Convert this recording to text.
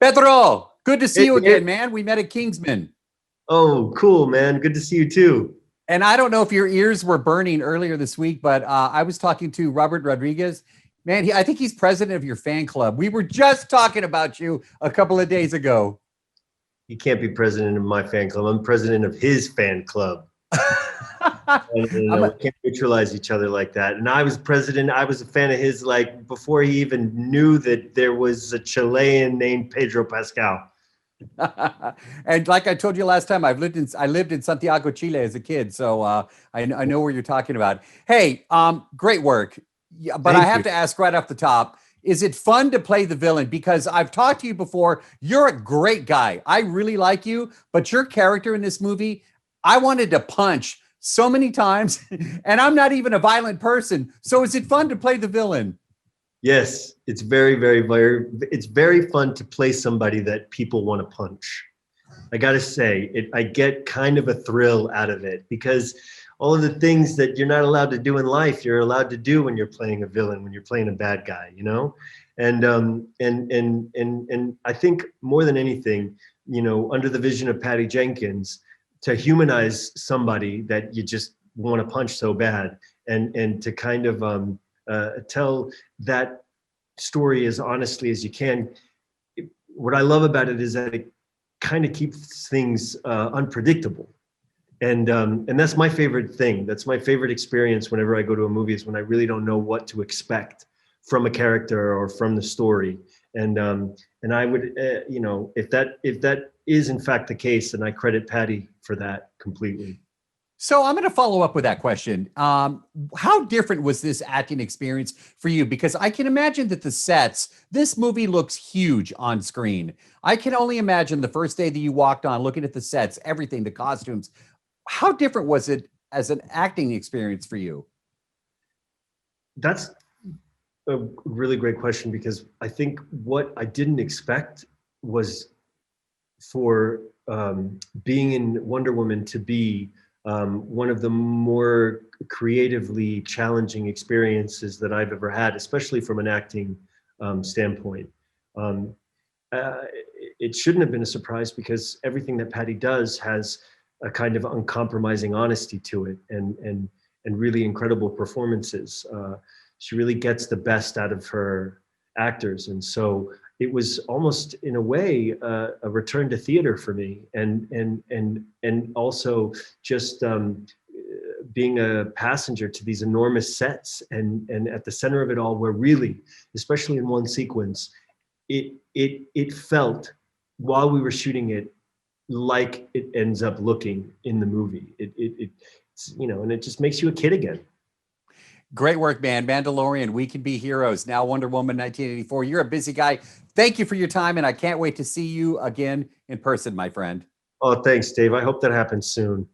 Pedro, good to see Hey, you hey. again, man. We met at Kingsman. Oh, cool, man. Good to see you too. And I don't know if your ears were burning earlier this week, but I was talking to Robert Rodriguez. Man, I think he's president of your fan club. We were just talking about you a couple of days ago. He can't be president of my fan club. I'm president of his fan club. I'm We can't neutralize each other like that. And I was president. I was a fan of his like before he even knew that there was a Chilean named Pedro Pascal. And like I told you last time, I lived in Santiago, Chile as a kid, so I know where you're talking about. Hey, great work. Yeah, but I Thank have you. to ask right off the top, is it fun to play the villain? Because I've talked to you before. You're a great guy. I really like you, but your character in this movie, I wanted to punch so many times, and I'm not even a violent person. So is it fun to play the villain? Yes, it's it's very fun to play somebody that people want to punch. I gotta say, I get kind of a thrill out of it because all of the things that you're not allowed to do in life, you're allowed to do when you're playing a villain, when you're playing a bad guy, you know? And I think more than anything, under the vision of Patty Jenkins, to humanize somebody that you just want to punch so bad and to kind of tell that story as honestly as you can. What I love about it is that it kind of keeps things unpredictable, and that's my favorite thing. That's my favorite experience whenever I go to a movie is when I really don't know what to expect from a character or from the story. And I would, if that is in fact the case, then I credit Patty for that completely. So I'm going to follow up with that question. How different was this acting experience for you? Because I can imagine that the sets, this movie looks huge on screen. I can only imagine the first day that you walked on, looking at the sets, everything, the costumes. How different was it as an acting experience for you? That's a really great question because I think what I didn't expect was for being in Wonder Woman to be one of the more creatively challenging experiences that I've ever had, especially from an acting standpoint. Um, it shouldn't have been a surprise because everything that Patty does has a kind of uncompromising honesty to it and really incredible performances. She really gets the best out of her actors. And so it was almost in a way a return to theater for me, and also just being a passenger to these enormous sets, and at the center of it all, where really, especially in one sequence, it felt while we were shooting it like it ends up looking in the movie. It's, and it just makes you a kid again. Great work, man. Mandalorian, We Can Be Heroes, now Wonder Woman 1984. You're a busy guy. Thank you for your time, and I can't wait to see you again in person, my friend. Oh, thanks, Dave. I hope that happens soon.